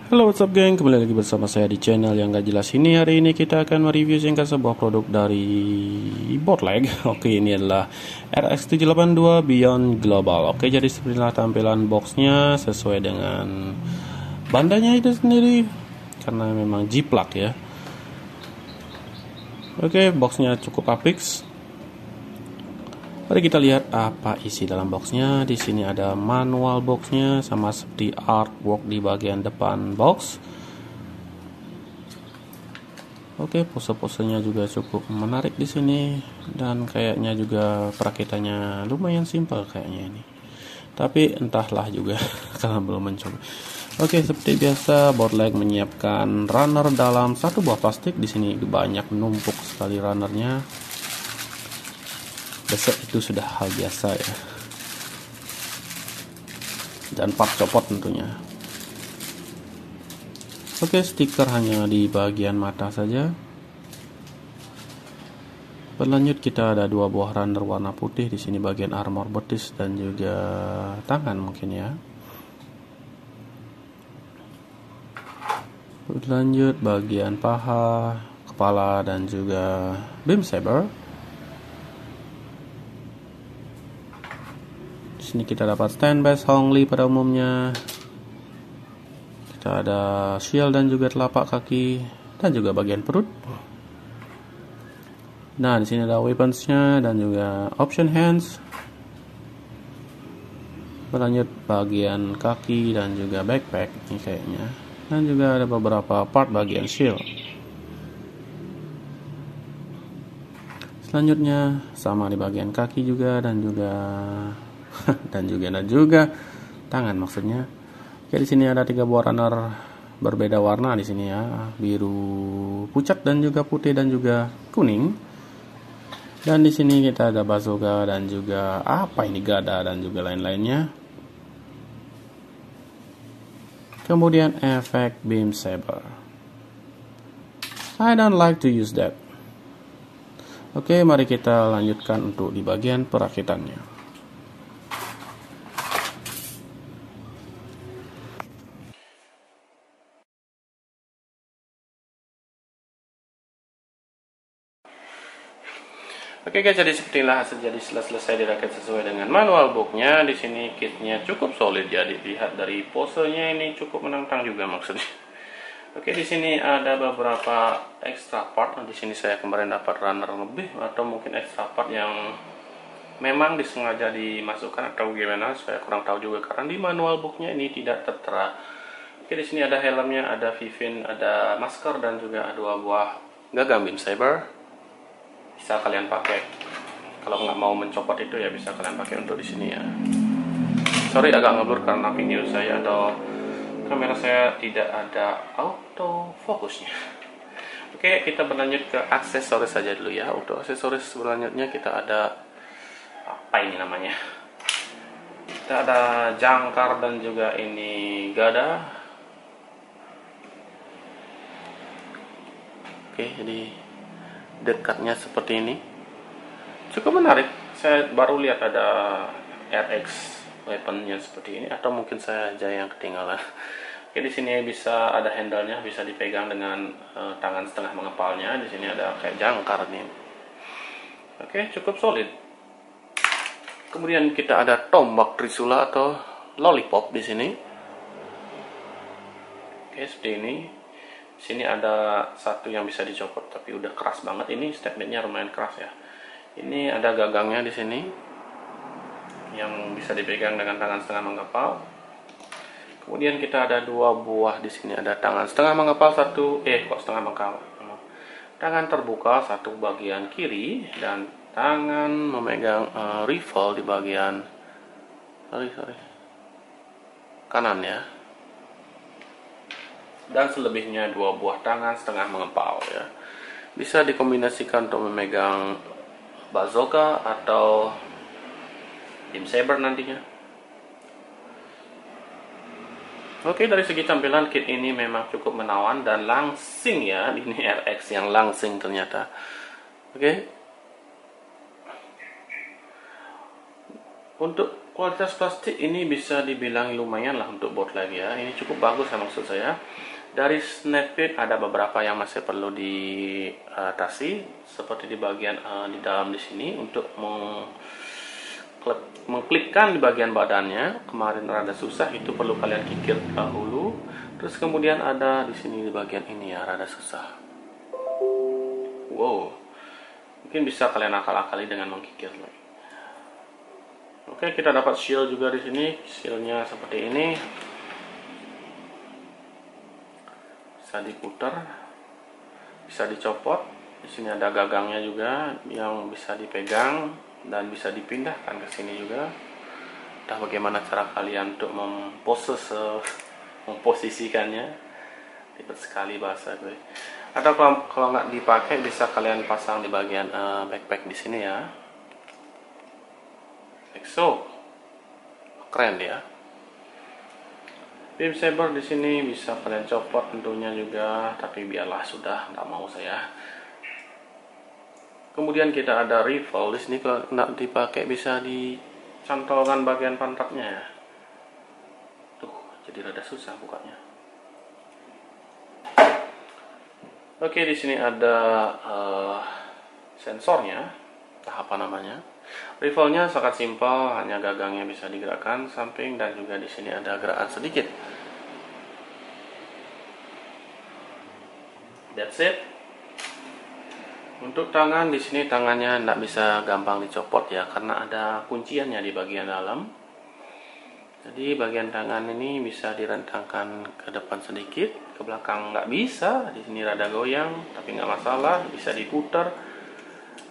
Halo, what's up geng, kembali lagi bersama saya di channel yang gak jelas ini. Hari ini kita akan mereview singkat sebuah produk dari Bootleg. Oke, ini adalah RX782 Beyond Global. Oke, jadi sepertilah tampilan boxnya sesuai dengan bandanya itu sendiri, karena memang G-Plug ya. Oke, boxnya cukup apik. Mari kita lihat apa isi dalam boxnya. Di sini ada manual boxnya sama seperti artwork di bagian depan box. Oke, pose-posenya juga cukup menarik di sini dan kayaknya juga perakitannya lumayan simpel kayaknya ini. Tapi entahlah juga karena belum mencoba. Oke, seperti biasa Bootleg menyiapkan runner dalam satu buah plastik. Di sini banyak numpuk sekali runnernya. Besok itu sudah hal biasa ya, dan part copot tentunya. Oke, stiker hanya di bagian mata saja. Berlanjut kita ada dua buah runner warna putih di sini bagian armor betis dan juga tangan mungkin ya. Berlanjut bagian paha, kepala dan juga beam saber. Di sini kita dapat stand base Hongli pada umumnya. Kita ada shield dan juga telapak kaki dan juga bagian perut. Nah, di sini ada weaponsnya dan juga option hands. Berlanjut bagian kaki dan juga backpack ini kayaknya. Dan juga ada beberapa part bagian shield. Selanjutnya sama di bagian kaki juga dan juga dan juga tangan maksudnya. Oke, di sini ada 3 buah runner berbeda warna di sini ya, biru pucat dan juga putih dan juga kuning. Dan di sini kita ada bazooka dan juga apa ini, gada dan juga lain-lainnya. Kemudian efek beam saber. I don't like to use that. Oke, mari kita lanjutkan untuk di bagian perakitannya. Oke guys, jadi sepertilah hasil jadi selesai dirakit sesuai dengan manual booknya. Di sini kitnya cukup solid, jadi lihat dari posenya ini cukup menantang juga maksudnya. Oke, di sini ada beberapa extra part. Di sini saya kemarin dapat runner lebih atau mungkin extra part yang memang disengaja dimasukkan atau gimana, saya kurang tahu juga karena di manual booknya ini tidak tertera. Oke, di sini ada helmnya, ada Vivin, ada masker dan juga 2 buah gagang beam saber. Bisa kalian pakai kalau nggak mau mencopot itu ya, bisa kalian pakai untuk di sini ya. Sorry agak ngeblur karena video saya atau kamera saya tidak ada auto fokusnya. Oke, kita berlanjut ke aksesoris saja dulu ya. Untuk aksesoris selanjutnya kita ada apa ini namanya? Kita ada jangkar dan juga ini gada. Oke, jadi dekatnya seperti ini, cukup menarik. Saya baru lihat ada RX weaponnya seperti ini, atau mungkin saya aja yang ketinggalan. Oke, di sini bisa ada handle-nya, bisa dipegang dengan tangan setengah mengepalnya. Di sini ada kayak jangkar nih. Oke, cukup solid. Kemudian kita ada tombak trisula atau lollipop di sini. Oke, seperti ini. Di sini ada satu yang bisa dicopot tapi udah keras banget. Ini stepnya lumayan keras ya. Ini ada gagangnya di sini yang bisa dipegang dengan tangan setengah mengepal. Kemudian kita ada 2 buah di sini, ada tangan setengah mengepal satu, setengah mengepal. Tangan terbuka satu bagian kiri dan tangan memegang rifle di bagian kanan ya. Dan selebihnya 2 buah tangan setengah mengepal ya. Bisa dikombinasikan untuk memegang bazooka atau beam saber nantinya. Oke, dari segi tampilan kit ini memang cukup menawan dan langsing ya. Ini RX yang langsing ternyata. Oke. Untuk Kualitas plastik ini bisa dibilang lumayan lah untuk board life ya. Ini cukup bagus ya maksud saya. Dari snapback ada beberapa yang masih perlu diatasi, seperti di bagian di dalam di sini untuk mengklipkan di bagian badannya. Kemarin rada susah, itu perlu kalian kikir dahulu. Terus kemudian ada di sini di bagian ini ya, rada susah. Wow, mungkin bisa kalian akal-akali dengan mengkikir lagi. Oke, kita dapat shield juga di sini. Shieldnya seperti ini, bisa diputar, bisa dicopot. Di sini ada gagangnya juga yang bisa dipegang dan bisa dipindahkan ke sini juga. Entah bagaimana cara kalian untuk memposisikannya. Ribet sekali bahasa gue. Atau kalau nggak dipakai bisa kalian pasang di bagian backpack di sini ya. So, keren ya. Beam saber di sini bisa kalian copot tentunya juga, tapi biarlah sudah, nggak mau saya. Kemudian kita ada rifle di sini, kalau nggak dipakai bisa dicantolkan bagian pantatnya ya. Tuh, jadi rada susah bukanya. Oke, di sini ada sensornya, apa namanya? Rifle-nya sangat simpel, hanya gagangnya bisa digerakkan samping dan juga di sini ada gerakan sedikit. That's it. Untuk tangan di sini tangannya tidak bisa gampang dicopot ya, karena ada kunciannya di bagian dalam. Jadi bagian tangan ini bisa direntangkan ke depan sedikit, ke belakang nggak bisa. Di sini rada goyang, tapi nggak masalah, bisa diputar.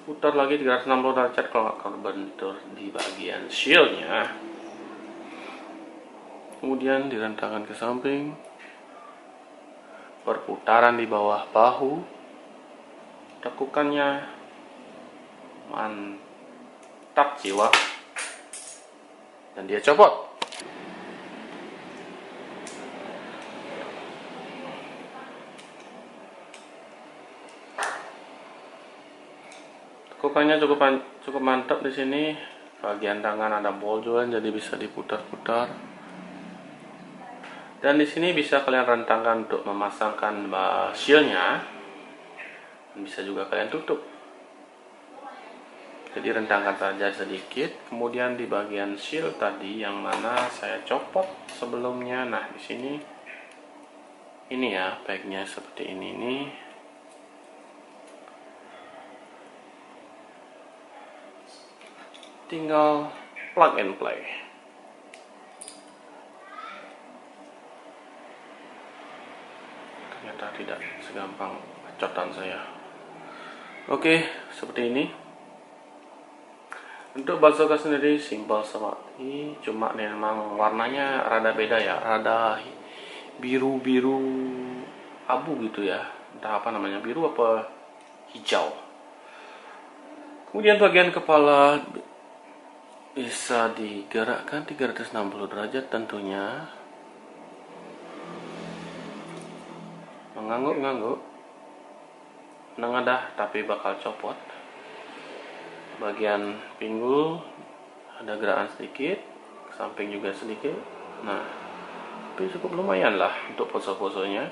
Putar lagi 360 derajat kalau nggak kebentur di bagian shieldnya. Kemudian direntangkan ke samping, perputaran di bawah bahu, tekukannya mantap jiwa, dan dia copot. Tekukannya cukup mantap di sini. Bagian tangan ada ball joint, jadi bisa diputar-putar. Dan di sini bisa kalian rentangkan untuk memasangkan shieldnya. Bisa juga kalian tutup. Jadi rentangkan saja sedikit. Kemudian di bagian shield tadi yang mana saya copot sebelumnya. Nah di sini ini ya, bagnya seperti ini nih. Tinggal plug and play. Ternyata tidak segampang bacotan saya. Oke, seperti ini. Untuk bazooka sendiri simpel seperti, cuma memang warnanya rada beda ya, rada biru-biru abu gitu ya. Entah apa namanya, biru apa hijau. Kemudian bagian kepala bisa digerakkan 360 derajat tentunya. Mengangguk-ngangguk, nengadah tapi bakal copot. Bagian pinggul ada gerakan sedikit, samping juga sedikit. Nah, tapi cukup lumayan lah untuk pose-posenya.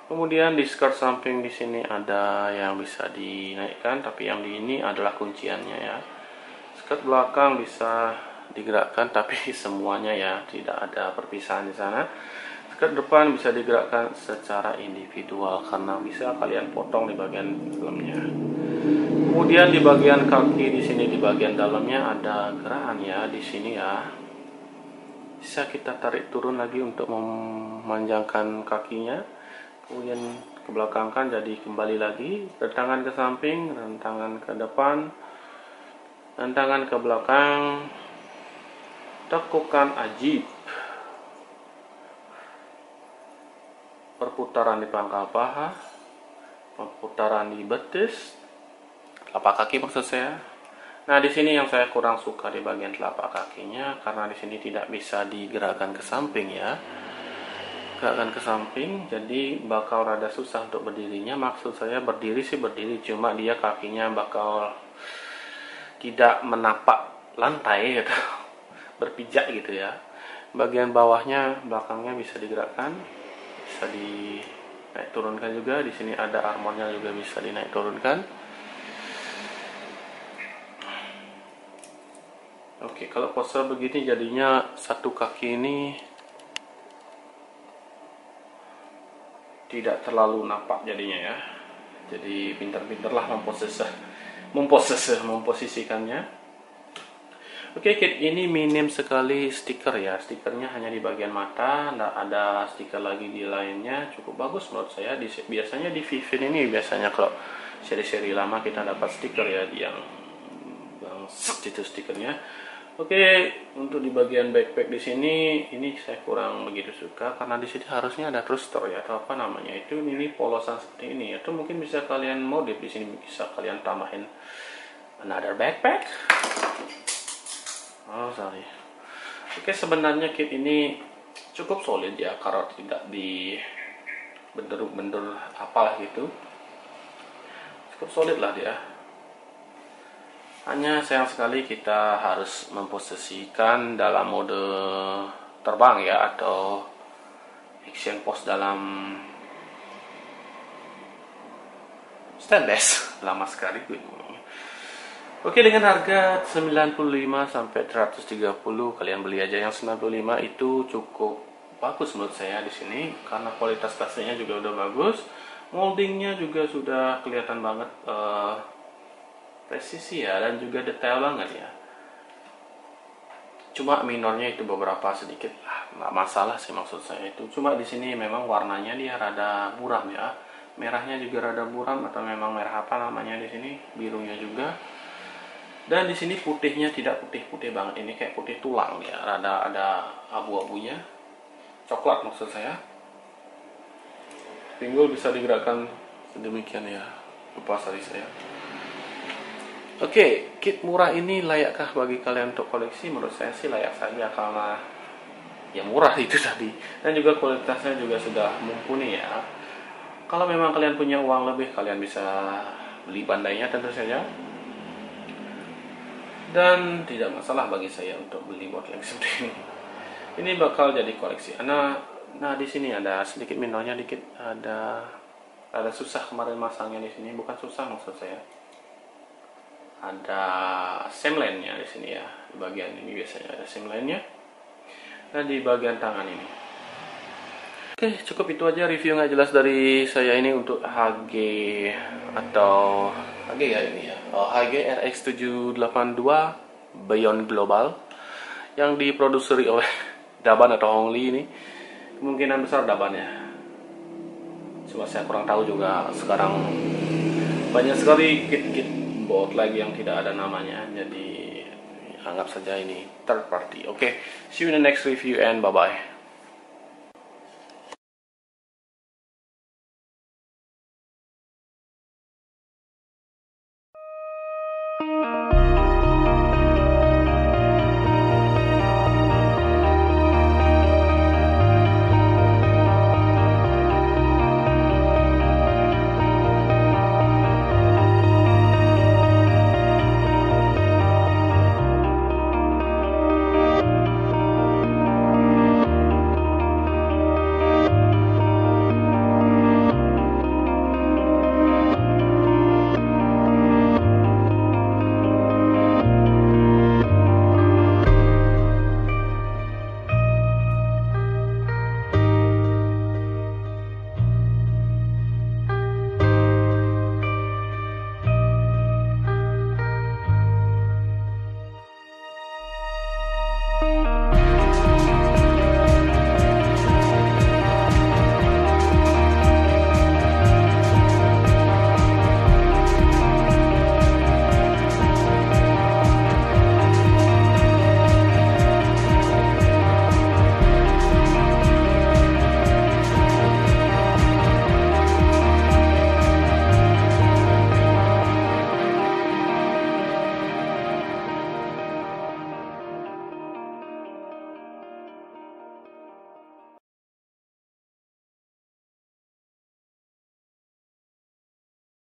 Kemudian di skirt samping di sini ada yang bisa dinaikkan, tapi yang di ini adalah kunciannya ya. Skirt belakang bisa digerakkan, tapi semuanya ya, tidak ada perpisahan di sana. Skirt depan bisa digerakkan secara individual karena bisa kalian potong di bagian dalamnya. Kemudian di bagian kaki di sini, di bagian dalamnya ada gerakan ya, di sini ya. Bisa kita tarik turun lagi untuk memanjangkan kakinya. Kemudian ke belakang kan, jadi kembali lagi. Rentangan ke samping, rentangan ke depan, rentangan ke belakang, tekukan ajib, perputaran di pangkal paha, perputaran di betis, telapak kaki maksud saya. Nah, di sini yang saya kurang suka di bagian telapak kakinya, karena di sini tidak bisa digerakkan ke samping ya. Gerakkan ke samping, jadi bakal rada susah untuk berdirinya. Maksud saya berdiri sih berdiri, cuma dia kakinya bakal tidak menapak lantai gitu. berpijak gitu ya. Bagian bawahnya, belakangnya bisa digerakkan, bisa dinaik turunkan juga. Di sini ada armornya juga bisa dinaik turunkan. Oke, kalau pose begini jadinya satu kaki ini tidak terlalu nampak jadinya ya. Jadi pintar-pintarlah memposisikannya. Oke, kit ini minim sekali stiker ya. Stikernya hanya di bagian mata, nggak ada stiker lagi di lainnya. Cukup bagus menurut saya. Biasanya di Vivin ini biasanya kalau seri-seri lama kita dapat stiker ya, yang itu stikernya. Oke, untuk di bagian backpack di sini ini saya kurang begitu suka karena di sini harusnya ada thruster ya, atau apa namanya itu, ini polosan seperti ini. Itu mungkin bisa kalian modif di sini, bisa kalian tambahin another backpack. Oh sorry. Oke, sebenarnya kit ini cukup solid ya, kalau tidak di bendur apalah gitu. Cukup solid lah dia. Hanya sayang sekali kita harus memposisikan dalam mode terbang ya, atau action pose dalam stainless. Lama sekali gue ngomongnya. Oke, dengan harga 95 sampai 130, kalian beli aja yang 95. Itu cukup bagus menurut saya di sini karena kualitas plastiknya juga udah bagus, moldingnya juga sudah kelihatan banget presisi ya, dan juga detail banget ya. Cuma minornya itu beberapa sedikit lah, nggak masalah sih maksud saya itu. Cuma di sini memang warnanya dia rada buram ya, merahnya juga rada buram, atau memang merah apa namanya di sini, birunya juga. Dan di sini putihnya tidak putih-putih banget, ini kayak putih tulang ya, rada ada abu-abunya, coklat maksud saya. Pinggul bisa digerakkan sedemikian ya, lupa tadi saya. Oke, kit murah ini layakkah bagi kalian untuk koleksi? Menurut saya sih layak saja karena ya murah itu tadi, dan juga kualitasnya juga sudah mumpuni ya. Kalau memang kalian punya uang lebih, kalian bisa beli bandainya tentu saja, dan tidak masalah bagi saya untuk beli botling seperti ini. Ini bakal jadi koleksi. Nah di sini ada sedikit minornya dikit, ada susah kemarin masangnya di sini, bukan susah maksud saya. Ada seamline-nya di sini ya. Di bagian ini biasanya ada seamline-nya. Dan di bagian tangan ini. Oke, cukup itu aja review nggak jelas dari saya ini untuk HG atau HG ya ini ya. HG RX782 Beyond Global yang diproduksi oleh Daban atau Hongli ini. Kemungkinan besar Daban ya. Cuma saya kurang tahu juga, sekarang banyak sekali kit-kit bot lagi yang tidak ada namanya, jadi anggap saja ini third party. Oke, see you in the next review and bye bye.